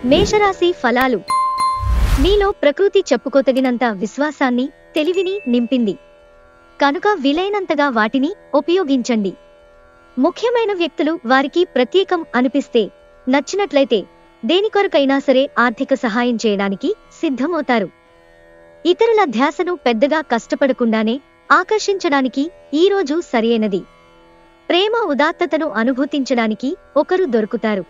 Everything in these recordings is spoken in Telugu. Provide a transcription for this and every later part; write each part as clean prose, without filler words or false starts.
మేషరాశి ఫలాలు. మీలో ప్రకృతి చెప్పుకోతగినంత విశ్వాసాన్ని, తెలివిని నింపింది. కనుక వీలైనంతగా వాటిని ఉపయోగించండి. ముఖ్యమైన వ్యక్తులు వారికి ప్రత్యేకం అనిపిస్తే, నచ్చినట్లయితే దేనికొరకైనా సరే ఆర్థిక సహాయం చేయడానికి సిద్ధమవుతారు. ఇతరుల ధ్యాసను పెద్దగా కష్టపడకుండానే ఆకర్షించడానికి ఈ రోజు సరియైనది. ప్రేమ ఉదాత్తతను అనుభూతించడానికి ఒకరు దొరుకుతారు.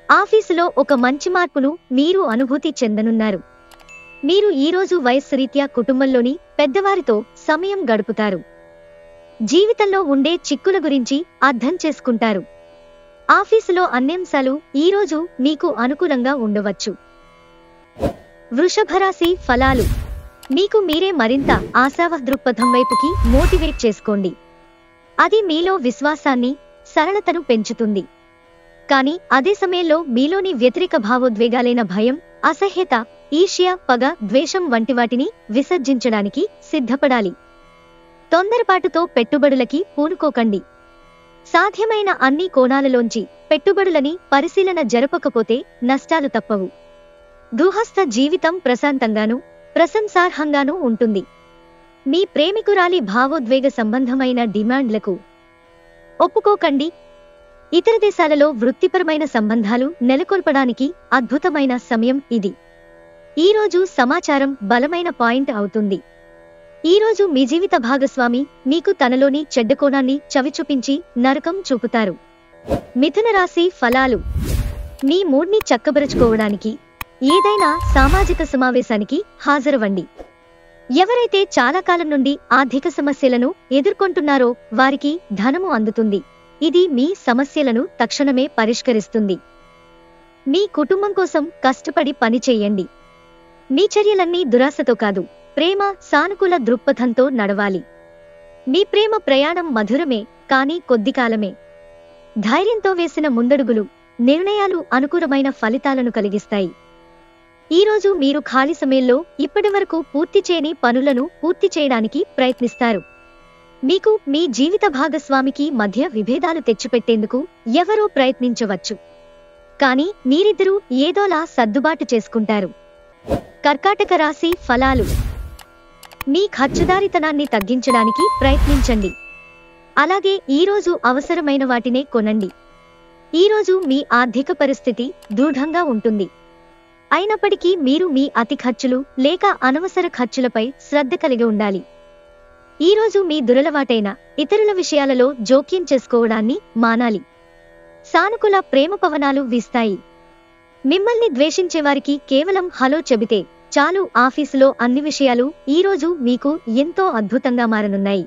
ఆఫీసులో ఒక మంచి మార్పును మీరు అనుభూతి చెందనున్నారు. మీరు ఈరోజు వయస్సు రీత్యా కుటుంబంలోని పెద్దవారితో సమయం గడుపుతారు. జీవితంలో ఉండే చిక్కుల గురించి అర్థం చేసుకుంటారు. ఆఫీసులో అన్యంశాలు ఈరోజు మీకు అనుకూలంగా ఉండవచ్చు. వృషభరాశి ఫలాలు. మీకు మీరే మరింత ఆశావహ దృక్పథం వైపుకి మోటివేట్ చేసుకోండి. అది మీలో విశ్వాసాన్ని, సరళతను పెంచుతుంది. కానీ అదే సమయంలో మీలోని వ్యతిరేక భావోద్వేగాలైన భయం, అసహ్యత, ఈర్ష్య, పగ, ద్వేషం వంటి వాటిని విసర్జించడానికి సిద్ధపడాలి. తొందరపాటుతో పెట్టుబడులకి పూనుకోకండి. సాధ్యమైన అన్ని కోణాలలోంచి పెట్టుబడులని పరిశీలన జరపకపోతే నష్టాలు తప్పవు. గృహస్థ జీవితం ప్రశాంతంగానూ, ప్రశంసార్హంగానూ ఉంటుంది. మీ ప్రేమికురాలి భావోద్వేగ సంబంధమైన డిమాండ్లకు ఒప్పుకోకండి. ఇతర దేశాలలో వృత్తిపరమైన సంబంధాలు నెలకొల్పడానికి అద్భుతమైన సమయం ఇది. ఈరోజు సమాచారం బలమైన పాయింట్ అవుతుంది. ఈరోజు మీ జీవిత భాగస్వామి మీకు తనలోని చెడ్డ కోణాన్ని చవిచూపించి నరకం చూపుతారు. మిథున రాశి ఫలాలు. మీ మూడ్ని చక్కబరుచుకోవడానికి ఏదైనా సామాజిక సమావేశానికి హాజరవ్వండి. ఎవరైతే చాలా కాలం నుండి ఆర్థిక సమస్యలను ఎదుర్కొంటున్నారో వారికి ధనము అందుతుంది. ఇది మీ సమస్యలను తక్షణమే పరిష్కరిస్తుంది. మీ కుటుంబం కోసం కష్టపడి పని చేయండి. మీ చర్యలన్నీ దురాశతో కాదు, ప్రేమ, సానుకూల దృక్పథంతో నడవాలి. మీ ప్రేమ ప్రయాణం మధురమే, కానీ కొద్దికాలమే. ధైర్యంతో వేసిన ముందడుగులు, నిర్ణయాలు అనుకూలమైన ఫలితాలను కలిగిస్తాయి. ఈరోజు మీరు ఖాళీ సమయంలో ఇప్పటివరకు పూర్తి చేయని పనులను పూర్తి చేయడానికి ప్రయత్నిస్తారు. మీకు మీ జీవిత భాగస్వామికి మధ్య విభేదాలు తెచ్చిపెట్టేందుకు ఎవరో ప్రయత్నించవచ్చు. కానీ మీరిద్దరూ ఏదోలా సర్దుబాటు చేసుకుంటారు. కర్కాటక రాశి ఫలాలు. మీ ఖర్చుదారితనాన్ని తగ్గించడానికి ప్రయత్నించండి. అలాగే ఈరోజు అవసరమైన వాటినే కొనండి. ఈరోజు మీ ఆర్థిక పరిస్థితి దృఢంగా ఉంటుంది. అయినప్పటికీ మీరు మీ అతి ఖర్చులు లేక అనవసర ఖర్చులపై శ్రద్ధ కలిగి ఉండాలి. ఈరోజు మీ దురలవాటైన ఇతరుల విషయాలలో జోక్యం చేసుకోవడాన్ని మానాలి. సానుకూల ప్రేమ పవనాలు వీస్తాయి. మిమ్మల్ని ద్వేషించేవారికి కేవలం హలో చెబితే చాలు. ఆఫీసులో అన్ని విషయాలు ఈరోజు మీకు ఎంతో అద్భుతంగా మారనున్నాయి.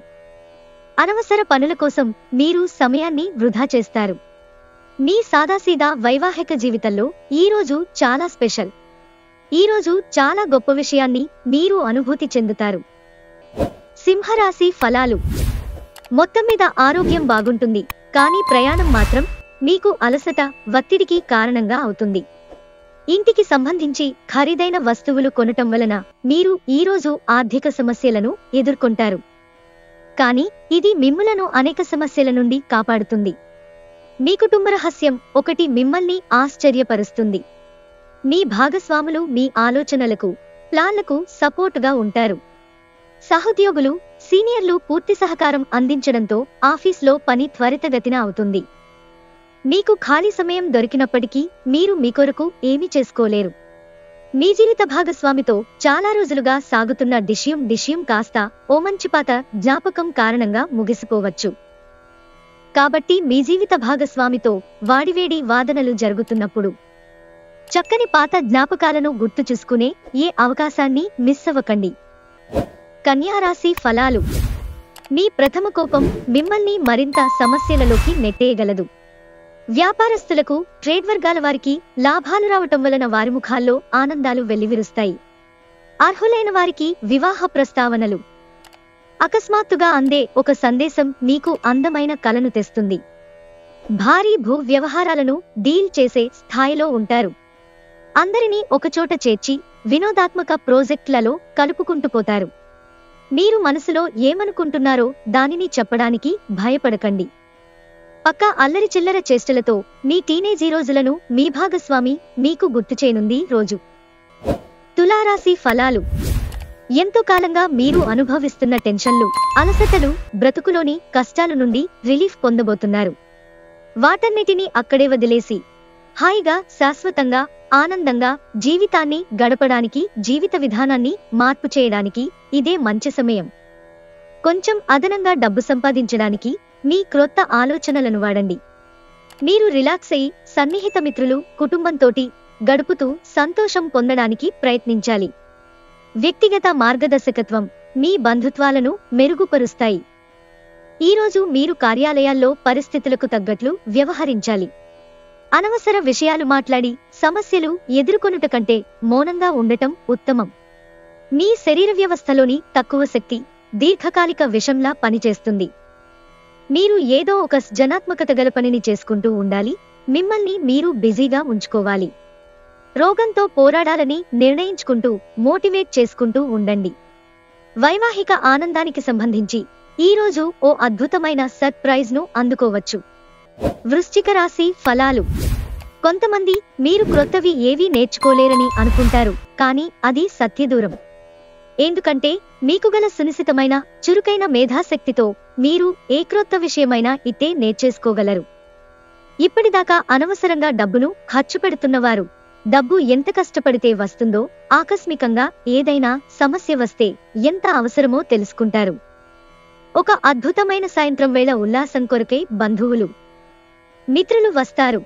అనవసర పనుల కోసం మీరు సమయాన్ని వృధా చేస్తారు. మీ సాదాసీదా వైవాహిక జీవితంలో ఈరోజు చాలా స్పెషల్. ఈరోజు చాలా గొప్ప విషయాన్ని మీరు అనుభూతి చెందుతారు. సింహరాశి ఫలాలు. మొత్తం మీద ఆరోగ్యం బాగుంటుంది, కానీ ప్రయాణం మాత్రం మీకు అలసట, ఒత్తిడికి కారణంగా అవుతుంది. ఇంటికి సంబంధించి ఖరీదైన వస్తువులు కొనటం వలన మీరు ఈరోజు ఆర్థిక సమస్యలను ఎదుర్కొంటారు. కానీ ఇది మిమ్ములను అనేక సమస్యల నుండి కాపాడుతుంది. మీ కుటుంబ రహస్యం ఒకటి మిమ్మల్ని ఆశ్చర్యపరుస్తుంది. మీ భాగస్వాములు మీ ఆలోచనలకు, ప్లాన్లకు సపోర్టుగా ఉంటారు. సహోద్యోగులు, సీనియర్లు పూర్తి సహకారం అందించడంతో ఆఫీస్లో పని త్వరితగతిన అవుతుంది. మీకు ఖాళీ సమయం దొరికినప్పటికీ మీరు మీ కొరకు ఏమీ చేసుకోలేరు. మీ జీవిత భాగస్వామితో చాలా రోజులుగా సాగుతున్న డిష్యూం కాస్త ఓ మంచిపాత జ్ఞాపకం కారణంగా ముగిసిపోవచ్చు. కాబట్టి మీ జీవిత భాగస్వామితో వాడివేడి వాదనలు జరుగుతున్నప్పుడు చక్కని పాత జ్ఞాపకాలను గుర్తు చూసుకునే ఏ అవకాశాన్ని మిస్ అవ్వకండి. కన్యారాశి ఫలాలు. మీ ప్రథమ కోపం మిమ్మల్ని మరింత సమస్యలలోకి నెట్టేయగలదు. వ్యాపారస్తులకు, ట్రేడ్ వర్గాల వారికి లాభాలు రావటం వలన వారి ముఖాల్లో ఆనందాలు వెల్లివిరుస్తాయి. అర్హులైన వారికి వివాహ ప్రస్తావనలు. అకస్మాత్తుగా అందే ఒక సందేశం మీకు అందమైన కలను తెస్తుంది. భారీ భూ వ్యవహారాలను డీల్ చేసే స్థాయిలో ఉంటారు. అందరినీ ఒకచోట చేర్చి వినోదాత్మక ప్రాజెక్టులలో కలుపుకుంటూ పోతారు. మీరు మనసులో ఏమనుకుంటున్నారో దానిని చెప్పడానికి భయపడకండి. పక్కా అల్లరి చిల్లర చేష్టలతో మీ టీనేజీ రోజులను మీ భాగస్వామి మీకు గుర్తుచేయనుంది రోజు. తులారాశి ఫలాలు. ఎంతో కాలంగా మీరు అనుభవిస్తున్న టెన్షన్లు, అలసటలు, బ్రతుకులోని కష్టాల నుండి రిలీఫ్ పొందబోతున్నారు. వాటన్నిటినీ అక్కడే వదిలేసి హాయిగా, శాశ్వతంగా, ఆనందంగా జీవితాన్ని గడపడానికి, జీవిత విధానాన్ని మార్పు చేయడానికి ఇదే మంచి సమయం. కొంచెం అదనంగా డబ్బు సంపాదించడానికి మీ క్రొత్త ఆలోచనలను వాడండి. మీరు రిలాక్స్ అయి సన్నిహిత మిత్రులు, కుటుంబంతోటి గడుపుతూ సంతోషం పొందడానికి ప్రయత్నించాలి. వ్యక్తిగత మార్గదర్శకత్వం మీ బంధుత్వాలను మెరుగుపరుస్తాయి. ఈరోజు మీరు కార్యాలయాల్లో పరిస్థితులకు తగ్గట్లు వ్యవహరించాలి. అనవసర విషయాలు మాట్లాడి సమస్యలు ఎదుర్కొనుట కంటే మౌనంగా ఉండటం ఉత్తమం. మీ శరీర వ్యవస్థలోని తక్కువ శక్తి దీర్ఘకాలిక విషంలా పనిచేస్తుంది. మీరు ఏదో ఒక సృజనాత్మకత గల పనిని చేసుకుంటూ ఉండాలి. మిమ్మల్ని మీరు బిజీగా ఉంచుకోవాలి. రోగంతో పోరాడాలని నిర్ణయించుకుంటూ మోటివేట్ చేసుకుంటూ ఉండండి. వైవాహిక ఆనందానికి సంబంధించి ఈరోజు ఓ అద్భుతమైన సర్ప్రైజ్ ను అందుకోవచ్చు. వృశ్చిక రాశి ఫలాలు. కొంతమంది మీరు క్రొత్తవి ఏవీ నేర్చుకోలేరని అనుకుంటారు, కానీ అది సత్యదూరం. ఎందుకంటే మీకు గల సునిశితమైన, చురుకైన మేధాశక్తితో మీరు ఏ క్రొత్త విషయమైనా ఇట్టే నేర్చేసుకోగలరు. ఇప్పటిదాకా అనవసరంగా డబ్బును ఖర్చు పెడుతున్నవారు, డబ్బు ఎంత కష్టపడితే వస్తుందో, ఆకస్మికంగా ఏదైనా సమస్య వస్తే ఎంత అవసరమో తెలుసుకుంటారు. ఒక అద్భుతమైన సాయంత్రం వేళ ఉల్లాసం కొరకై బంధువులు, మిత్రులు వస్తారు.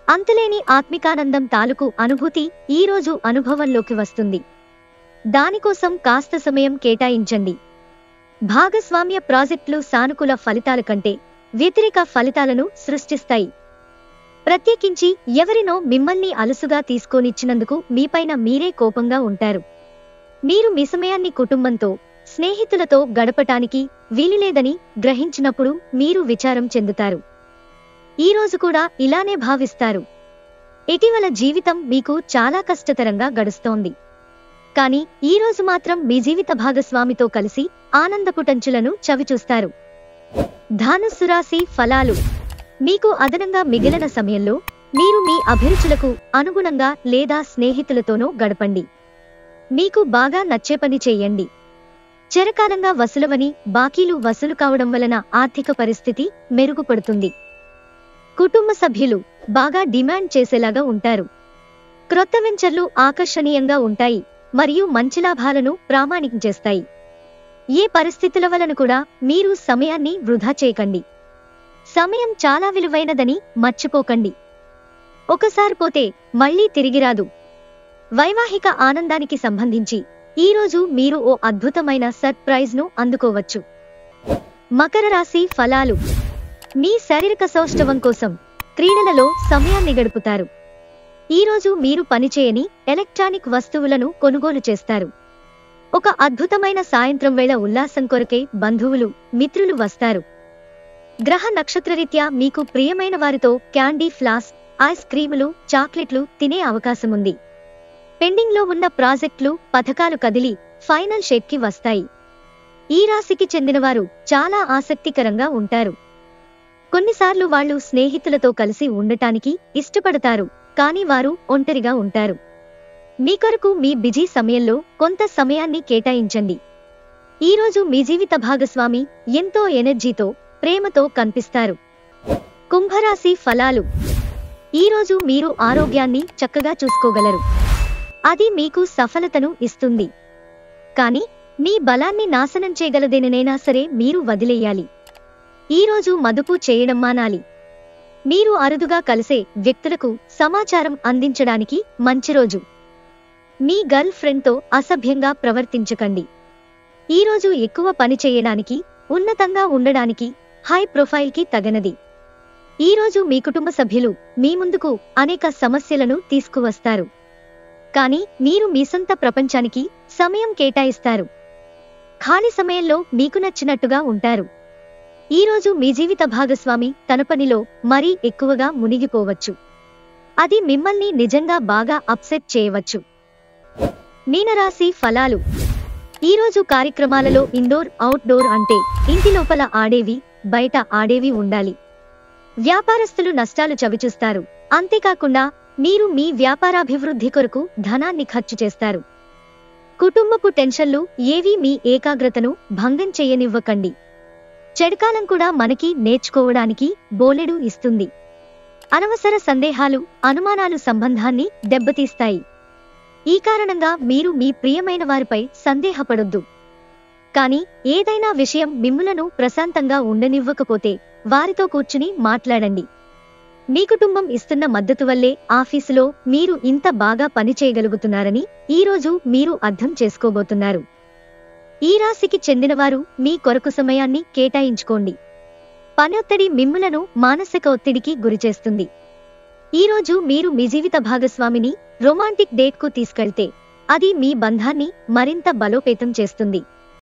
అంతులేని ఆత్మికానందం తాలూకు అనుభూతి ఈరోజు అనుభవంలోకి వస్తుంది. దానికోసం కాస్త సమయం కేటాయించండి. భాగస్వామ్య ప్రాజెక్టులు సానుకూల ఫలితాల కంటే వ్యతిరేక ఫలితాలను సృష్టిస్తాయి. ప్రత్యేకించి ఎవరినో మిమ్మల్ని అలుసుగా తీసుకోనిచ్చినందుకు మీపైన మీరే కోపంగా ఉంటారు. మీరు మీ సమయాన్ని కుటుంబంతో, స్నేహితులతో గడపటానికి వీలులేదని గ్రహించినప్పుడు మీరు విచారం చెందుతారు. ఈరోజు కూడా ఇలానే భావిస్తారు. ఇటీవల జీవితం మీకు చాలా కష్టతరంగా గడుస్తోంది. కానీ ఈరోజు మాత్రం మీ జీవిత భాగస్వామితో కలిసి ఆనందపుటంచులను చవిచూస్తారు. ధనుస్సు రాశి ఫలాలు. మీకు అదనంగా మిగిలిన సమయంలో మీరు మీ అభిరుచులకు అనుగుణంగా లేదా స్నేహితులతోనో గడపండి. మీకు బాగా నచ్చే పని చేయండి. చిరకాలంగా వసూలవని బాకీలు వసూలు కావడం వలన ఆర్థిక పరిస్థితి మెరుగుపడుతుంది. కుటుంబ సభ్యులు బాగా డిమాండ్ చేసేలాగా ఉంటారు. క్రొత్త వెంచర్లు ఆకర్షణీయంగా ఉంటాయి మరియు మంచి లాభాలను ప్రామాణికం చేస్తాయి. ఏ పరిస్థితుల వలన కూడా మీరు సమయాన్ని వృధా చేయకండి. సమయం చాలా విలువైనదని మర్చిపోకండి. ఒకసారి పోతే మళ్లీ తిరిగిరాదు. వైవాహిక ఆనందానికి సంబంధించి ఈరోజు మీరు ఓ అద్భుతమైన సర్ప్రైజ్ ను అందుకోవచ్చు. మకర రాశి ఫలాలు. మీ శారీరక సౌష్ఠవం కోసం క్రీడలలో సమయాన్ని గడుపుతారు. ఈరోజు మీరు పనిచేయని ఎలక్ట్రానిక్ వస్తువులను కొనుగోలు చేస్తారు. ఒక అద్భుతమైన సాయంత్రం వేళ ఉల్లాసం కొరకై బంధువులు, మిత్రులు వస్తారు. గ్రహ నక్షత్రరీత్యా మీకు ప్రియమైన వారితో క్యాండీ ఫ్లాస్, ఐస్ క్రీములు, చాక్లెట్లు తినే అవకాశముంది. పెండింగ్లో ఉన్న ప్రాజెక్టులు, పథకాలు కదిలి ఫైనల్ షేప్కి వస్తాయి. ఈ రాశికి చెందినవారు చాలా ఆసక్తికరంగా ఉంటారు. కొన్నిసార్లు వాళ్ళు స్నేహితులతో కలిసి ఉండటానికి ఇష్టపడతారు, కానీ వారు ఒంటరిగా ఉంటారు. మీ కొరకు మీ బిజీ సమయంలో కొంత సమయాన్ని కేటాయించండి. ఈరోజు మీ జీవిత భాగస్వామి ఎంతో ఎనర్జీతో, ప్రేమతో కనిపిస్తారు. కుంభరాశి ఫలాలు. ఈరోజు మీరు ఆరోగ్యాన్ని చక్కగా చూసుకోగలరు. అది మీకు సఫలతను ఇస్తుంది. కానీ మీ బలాన్ని నాశనం చేయగలదేనైనా సరే మీరు వదిలేయాలి. ఈరోజు మదుపు చేయడం మానాలి. మీరు అరుదుగా కలిసే వ్యక్తులకు సమాచారం అందించడానికి మంచి రోజు. మీ గర్ల్ ఫ్రెండ్తో అసభ్యంగా ప్రవర్తించకండి. ఈరోజు ఎక్కువ పని చేయడానికి, ఉన్నతంగా ఉండడానికి, హై ప్రొఫైల్కి తగనది. ఈరోజు మీ కుటుంబ సభ్యులు మీ ముందుకు అనేక సమస్యలను తీసుకువస్తారు. కానీ మీరు మీ సొంత ప్రపంచానికి సమయం కేటాయిస్తారు. ఖాళీ సమయంలో మీకు నచ్చినట్టుగా ఉంటారు. ఈరోజు మీ జీవిత భాగస్వామి తన పనిలో మరీ ఎక్కువగా మునిగిపోవచ్చు. అది మిమ్మల్ని నిజంగా బాగా అప్సెట్ చేయవచ్చు. మీనరాశి ఫలాలు. ఈరోజు కార్యక్రమాలలో ఇండోర్, అవుట్డోర్ అంటే ఇంటి లోపల ఆడేవి, బయట ఆడేవి ఉండాలి. వ్యాపారస్తులు నష్టాలు చవిచూస్తారు. అంతేకాకుండా మీరు మీ వ్యాపారాభివృద్ధి కొరకు ధనాన్ని ఖర్చు చేస్తారు. కుటుంబపు టెన్షన్లు ఏవీ మీ ఏకాగ్రతను భంగం చేయనివ్వకండి. చెడుకాలం కూడా మనకి నేర్చుకోవడానికి బోలెడు ఇస్తుంది. అనవసర సందేహాలు, అనుమానాలు సంబంధాన్ని దెబ్బతీస్తాయి. ఈ కారణంగా మీరు మీ ప్రియమైన వారిపై సందేహపడొద్దు. కానీ ఏదైనా విషయం మిమ్ములను ప్రశాంతంగా ఉండనివ్వకపోతే వారితో కూర్చుని మాట్లాడండి. మీ కుటుంబం ఇస్తున్న మద్దతు వల్లే ఆఫీసులో మీరు ఇంత బాగా పనిచేయగలుగుతున్నారని ఈరోజు మీరు అర్థం చేసుకోబోతున్నారు. ఈ రాశికి చెందినవారు మీ కొరకు సమయాన్ని కేటాయించుకోండి. పనొత్తిడి మిమ్ములను మానసిక ఒత్తిడికి గురిచేస్తుంది. ఈరోజు మీరు మీ జీవిత భాగస్వామిని రొమాంటిక్ డేట్కు తీసుకెళ్తే అది మీ బంధాన్ని మరింత బలోపేతం చేస్తుంది.